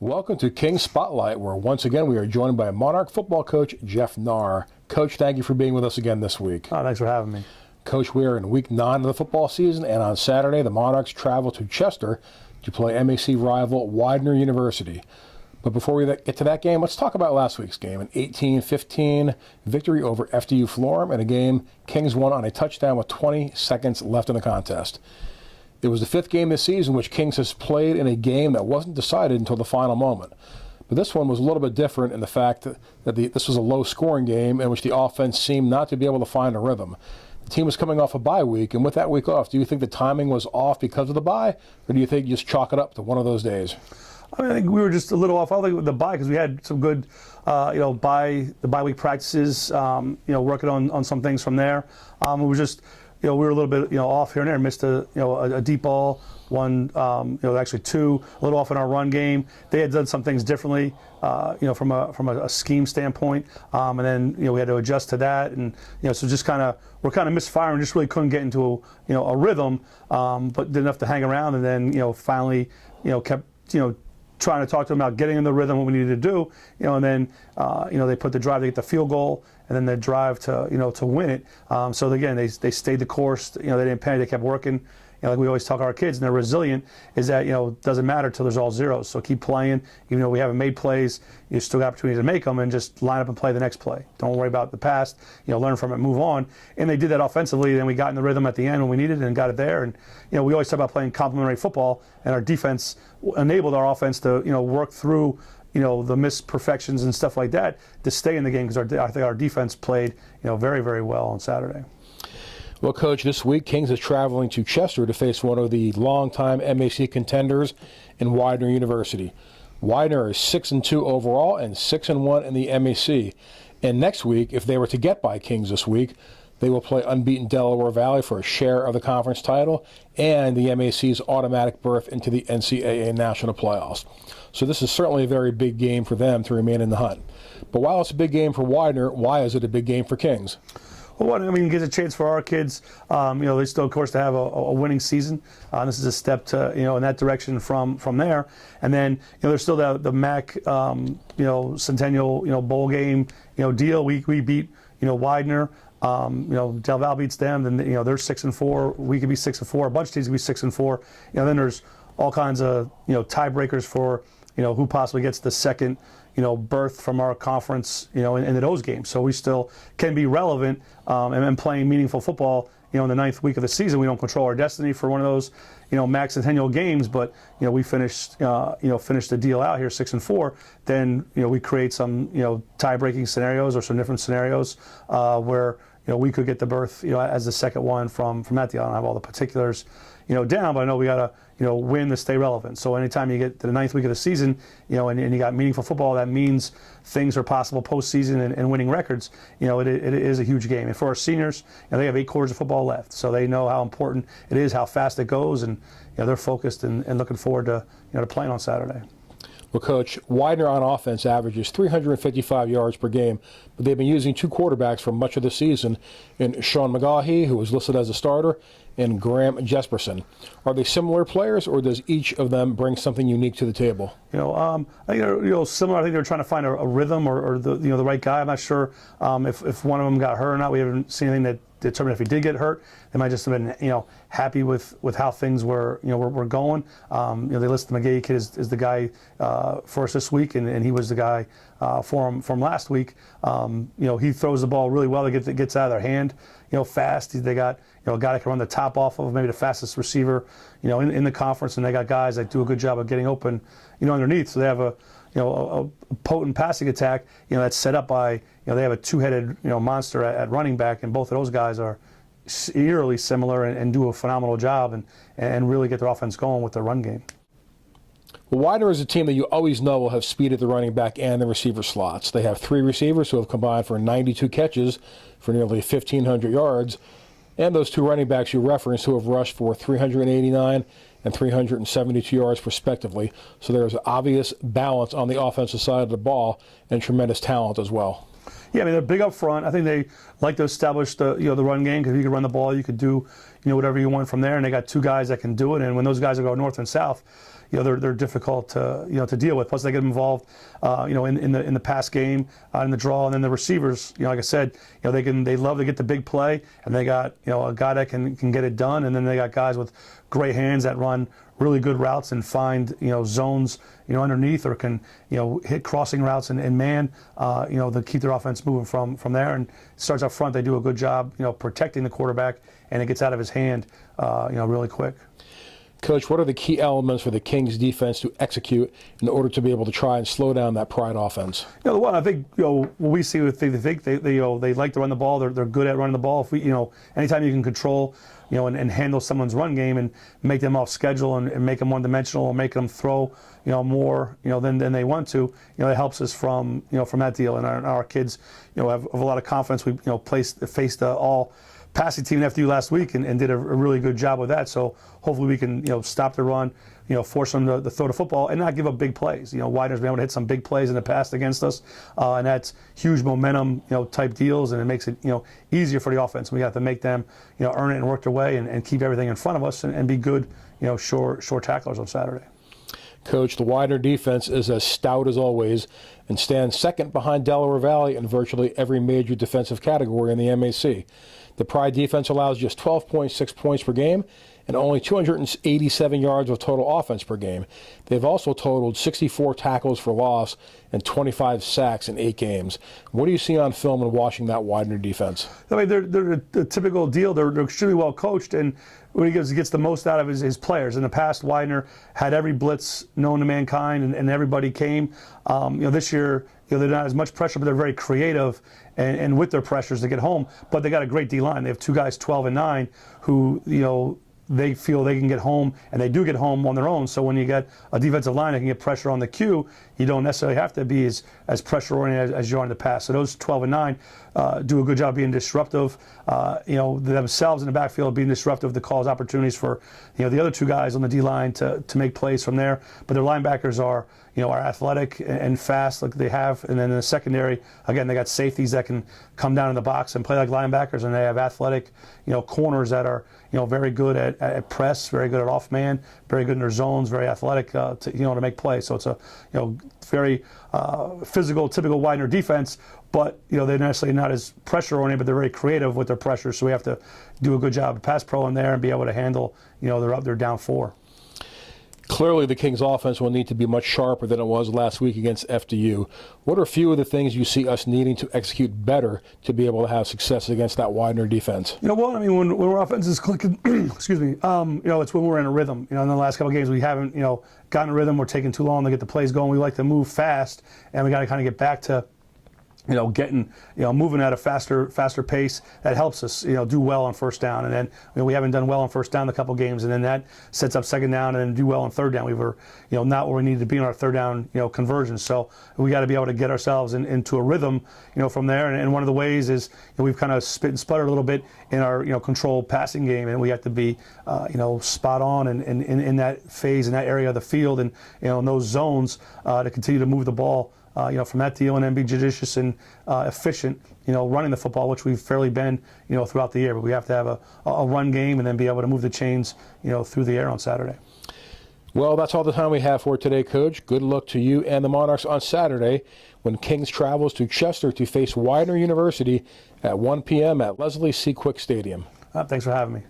Welcome to Kings Spotlight, where once again we are joined by Monarch football coach Jeff Knarr. Coach, thank you for being with us again this week. Oh, thanks for having me. Coach, we are in week 9 of the football season, and on Saturday the Monarchs travel to Chester to play MAC rival Widener University. But before we get to that game, let's talk about last week's game, an 18-15 victory over FDU Florham, and a game Kings won on a touchdown with 20 seconds left in the contest. It was the 5th game this season which Kings has played in a game that wasn't decided until the final moment. But this one was a little bit different in the fact that this was a low-scoring game in which the offense seemed not to be able to find a rhythm. The team was coming off a bye week, and with that week off, do you think the timing was off because of the bye, or do you think you just chalk it up to one of those days? I think we were just a little off. I don't think with the bye because we had some good, bye week practices. Working on some things from there. It was just. We were a little bit, off here and there. Missed a deep ball, one, actually two, a little off in our run game. They had done some things differently, from a scheme standpoint, and then we had to adjust to that, and so just we're kind of misfiring, just really couldn't get into a rhythm, but did enough to hang around, and then finally kept trying to talk to them about getting in the rhythm, what we needed to do, and then they put the drive to get the field goal, and then the drive to win it. So again, they stayed the course. They didn't panic. They kept working. Like we always tell our kids, and they're resilient. Is that doesn't matter till there's all zeros. So keep playing. Even though we haven't made plays, you still got opportunity to make them, and just line up and play the next play. Don't worry about the past. Learn from it, move on. And they did that offensively. Then we got in the rhythm at the end when we needed it and got it there. And we always talk about playing complementary football, and our defense enabled our offense to work through the misperfections and stuff like that to stay in the game, because I think our defense played very, very well on Saturday. Well, Coach, this week Kings is traveling to Chester to face one of the longtime MAC contenders in Widener University. Widener is 6-2 overall and 6-1 in the MAC. And next week, if they were to get by Kings this week, they will play unbeaten Delaware Valley for a share of the conference title and the MAC's automatic berth into the NCAA national playoffs. So this is certainly a very big game for them to remain in the hunt. But while it's a big game for Widener, why is it a big game for Kings? Well, it gives a chance for our kids, they still, of course, to have a winning season. This is a step to, in that direction from there. And then, there's still the MAC, Centennial, bowl game, deal. We beat, Widener. Del Val beats them, then they're 6-4. We could be 6-4. A bunch of teams could be 6-4. Then there's all kinds of tiebreakers for who possibly gets the second berth from our conference into those games. So we still can be relevant and playing meaningful football. In the 9th week of the season, we don't control our destiny for one of those MAC Centennial games, but we finished the deal out here 6-4. Then we create some tie-breaking scenarios or some different scenarios where we could get the berth as the second one from that deal. I don't have all the particulars down, but I know we got to win to stay relevant. So anytime you get to the 9th week of the season, and you got meaningful football, that means things are possible postseason and winning records. It is a huge game. And for our seniors, they have 8 quarters of football left, so they know how important it is, how fast it goes, and they're focused and looking forward to to playing on Saturday. Well, Coach, Widener on offense averages 355 yards per game, but they've been using 2 quarterbacks for much of the season in Sean McGaughey, who was listed as a starter, and Graham Jesperson. Are they similar players, or does each of them bring something unique to the table? I think they're similar. I think they're trying to find a rhythm or the the right guy. I'm not sure if one of them got hurt or not. We haven't seen anything that determined if he did get hurt. They might just have been happy with how things were were going. They listed the McGaughey kid as the guy for us this week, and he was the guy from last week. He throws the ball really well. It gets out of their hand fast. They got a guy that can run the top off of, maybe the fastest receiver in the conference, and they got guys that do a good job of getting open underneath. So they have a potent passing attack that's set up by they have a 2-headed monster at running back, and both of those guys are eerily similar and do a phenomenal job and really get their offense going with their run game. Well, Widener is a team that you always know will have speed at the running back and the receiver slots. They have 3 receivers who have combined for 92 catches for nearly 1,500 yards, and those 2 running backs you referenced who have rushed for 389 and 372 yards respectively. So there's obvious balance on the offensive side of the ball and tremendous talent as well. Yeah, they're big up front. I think they like to establish the run game, because if you can run the ball, you could do whatever you want from there. And they got 2 guys that can do it. And when those guys go north and south, they're difficult to deal with. Plus they get involved in the pass game, in the draw, and then the receivers. Like I said, they love to get the big play, and they got a guy that can get it done, and then they got guys with great hands that run really good routes and find zones underneath, or can hit crossing routes and man to keep their offense moving from there. And it starts up front. They do a good job protecting the quarterback, and it gets out of his hand really quick. Coach, what are the key elements for the Kings defense to execute in order to be able to try and slow down that Pride offense? The one I think what we see with they like to run the ball. They're good at running the ball. If we anytime you can control and handle someone's run game and make them off schedule and make them one-dimensional, or make them throw more than they want to, it helps us from that deal. And our kids have a lot of confidence. We faced all passing team in FDU last week and did a really good job with that. So hopefully we can stop the run, force them to throw the football and not give up big plays. Widener's been able to hit some big plays in the past against us, and that's huge momentum type deals, and it makes it easier for the offense. We have to make them earn it and work their way and keep everything in front of us and be good short tacklers on Saturday. Coach, the Widener defense is as stout as always and stands second behind Delaware Valley in virtually every major defensive category in the MAC. The Pride defense allows just 12.6 points per game and only 287 yards of total offense per game. They've also totaled 64 tackles for loss and 25 sacks in 8 games. What do you see on film in watching that Widener defense? I mean, they're a typical deal. They're extremely well coached, and what he gets the most out of his players. In the past, Widener had every blitz known to mankind, and everybody came. This year, they're not as much pressure, but they're very creative and with their pressures to get home. But they got a great D-line. They have 2 guys, 12 and 9, who they feel they can get home, and they do get home on their own. So when you get a defensive line that can get pressure on the Q, you don't necessarily have to be as pressure-oriented as you are in the past. So those 12 and 9 do a good job being disruptive, themselves in the backfield, being disruptive to cause opportunities for the other 2 guys on the D-line to make plays from there. But their linebackers are athletic and fast like they have. And then in the secondary, again, they got safeties that can come down in the box and play like linebackers, and they have athletic corners that are very good at press, very good at off man, very good in their zones, very athletic to make plays. So it's a very physical, typical Widener defense, but they're necessarily not as pressure oriented, but they're very creative with their pressure. So we have to do a good job of pass pro in there and be able to handle they're down 4. Clearly, the Kings' offense will need to be much sharper than it was last week against FDU. What are a few of the things you see us needing to execute better to be able to have success against that Widener defense? I mean, when our offense is clicking, excuse me, it's when we're in a rhythm. In the last couple of games, we haven't, gotten a rhythm. We're taking too long to get the plays going. We like to move fast, and we got to kind of get back to getting, moving at a faster pace. That helps us, do well on first down. And then we haven't done well on first down a couple games, and then that sets up second down, and then do well on third down. We were, not where we needed to be in our third down, conversions. So we got to be able to get ourselves into a rhythm, from there. And one of the ways is we've kind of spit and sputtered a little bit in our, controlled passing game, and we have to be, spot on and in that phase, in that area of the field, and in those zones to continue to move the ball. From that deal, and then be judicious and efficient, running the football, which we've fairly been, throughout the year. But we have to have a run game and then be able to move the chains, through the air on Saturday. Well, that's all the time we have for today, Coach. Good luck to you and the Monarchs on Saturday when Kings travels to Chester to face Widener University at 1 p.m. at Leslie C. Quick Stadium. Thanks for having me.